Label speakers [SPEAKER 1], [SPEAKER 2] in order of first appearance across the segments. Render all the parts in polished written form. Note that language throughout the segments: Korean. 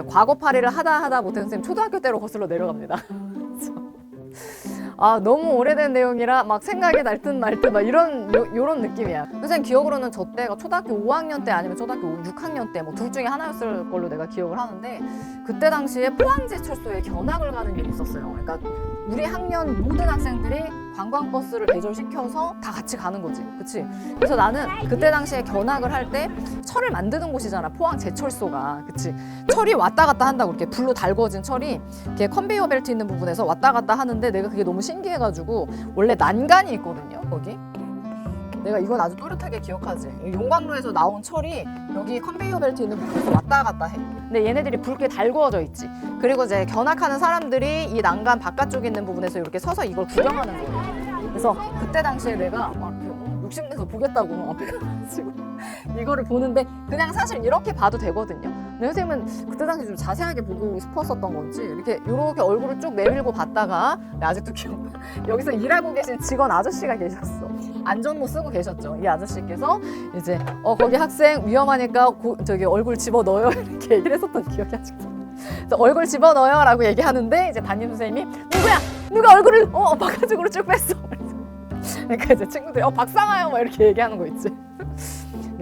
[SPEAKER 1] 과거파리를 하다 못해 선생님 초등학교 때로 거슬러 내려갑니다. 아 너무 오래된 내용이라 막 생각이 날 듯 말 듯 막 요런 느낌이야. 선생님 기억으로는 저 때가 초등학교 5학년 때 아니면 초등학교 6학년 때 뭐 둘 중에 하나였을 걸로 내가 기억을 하는데, 그때 당시에 포항제철소에 견학을 가는 일이 있었어요. 그러니까 우리 학년 모든 학생들이 관광버스를 대절시켜서 다 같이 가는 거지, 그치? 그래서 나는 그때 당시에 견학을 할 때 철을 만드는 곳이잖아, 포항제철소가, 그치? 철이 왔다 갔다 한다고, 이렇게 불로 달궈진 철이 이렇게 컨베이어 벨트 있는 부분에서 왔다 갔다 하는데, 내가 그게 너무 신기해가지고 원래 난간이 있거든요, 거기. 내가 이건 아주 또렷하게 기억하지. 용광로에서 나온 철이 여기 컨베이어 벨트 있는 부분에서 왔다 갔다 해. 근데 얘네들이 붉게 달구어져 있지. 그리고 이제 견학하는 사람들이 이 난간 바깥쪽에 있는 부분에서 이렇게 서서 이걸 구경하는 거예요. 그래서 그때 당시에 내가 막 욕심내서 보겠다고 앞에 가지고 이거를 보는데, 그냥 사실 이렇게 봐도 되거든요. 근데 선생님은 그때 당시 좀 자세하게 보고 싶었었던 건지 이렇게 얼굴을 쭉 내밀고 봤다가, 아직도 기억나. 여기서 일하고 계신 직원 아저씨가 계셨어. 안전모 쓰고 계셨죠. 이 아저씨께서 이제 거기 학생 위험하니까 저기 얼굴 집어넣어요 이렇게 얘기를 했었던 기억이 아직도. 그래서 얼굴 집어넣어요 라고 얘기하는데, 이제 담임 선생님이 누가 얼굴을 바깥쪽으로 쭉 뺐어. 그러니까 이제 친구들이 박상아요 막 이렇게 얘기하는 거 있지.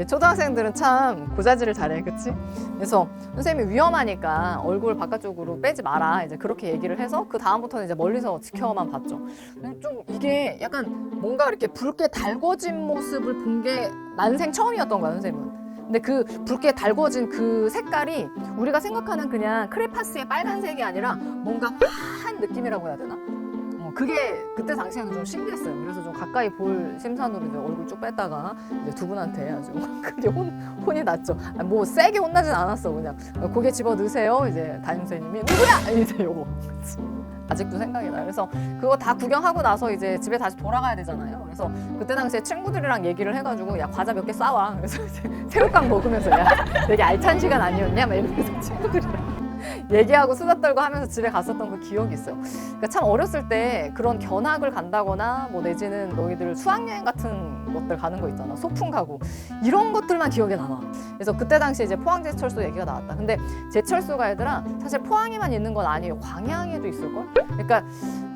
[SPEAKER 1] 초등학생들은 참 고자질을 잘해, 그치? 그래서 선생님이 위험하니까 얼굴 바깥쪽으로 빼지 마라, 이제 그렇게 얘기를 해서 그 다음부터는 이제 멀리서 지켜만 봤죠. 좀 이게 약간 뭔가 이렇게 붉게 달궈진 모습을 본 게 난생 처음이었던 거야, 선생님은. 근데 그 붉게 달궈진 그 색깔이 우리가 생각하는 그냥 크레파스의 빨간색이 아니라 뭔가 화한 느낌이라고 해야 되나? 그게 그때 당시에는 좀 신기했어요. 그래서 좀 가까이 볼 심산으로 이제 얼굴 쭉 뺐다가 이제 두 분한테 아주 크게 혼이 났죠. 뭐 세게 혼나진 않았어. 그냥 고개 집어 넣으세요. 이제 담임 선생님이 누구야? 이제 요거. 아직도 생각이 나요. 그래서 그거 다 구경하고 나서 이제 집에 다시 돌아가야 되잖아요. 그래서 그때 당시에 친구들이랑 얘기를 해가지고, 야 과자 몇 개 싸와. 그래서 이제 새우깡 먹으면서, 야 되게 알찬 시간 아니었냐? 막 이러면서 친구들이랑 얘기하고 수다 떨고 하면서 집에 갔었던 그 기억이 있어요. 그러니까 참 어렸을 때 그런 견학을 간다거나 뭐 내지는 너희들 수학여행 같은 것들 가는 거 있잖아. 소풍 가고 이런 것들만 기억에 남아. 그래서 그때 당시에 이제 포항제철소 얘기가 나왔다. 근데 제철소가 얘들아 사실 포항에만 있는 건 아니에요. 광양에도 있을걸? 그러니까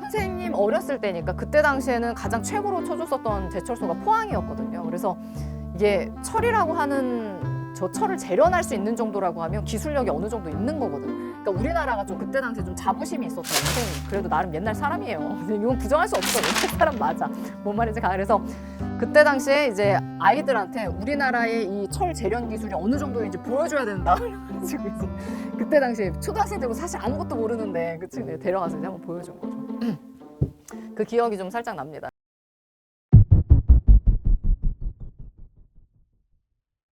[SPEAKER 1] 선생님 어렸을 때니까 그때 당시에는 가장 최고로 쳐줬었던 제철소가 포항이었거든요. 그래서 이게 철이라고 하는 저 철을 재련할 수 있는 정도라고 하면 기술력이 어느 정도 있는 거거든. 그러니까 우리나라가 좀 그때 당시에 좀 자부심이 있었던, 그래도 나름 옛날 사람이에요. 이건 부정할 수 없어. 옛날 사람 맞아. 뭔 말인지 그래서 그때 당시에 이제 아이들한테 우리나라의 이 철 재련 기술이 어느 정도인지 보여줘야 된다. 그래서 그때 당시에 초등학생들고 사실 아무것도 모르는데, 그치? 데려가서 이제 한번 보여준 거죠. 그 기억이 좀 살짝 납니다.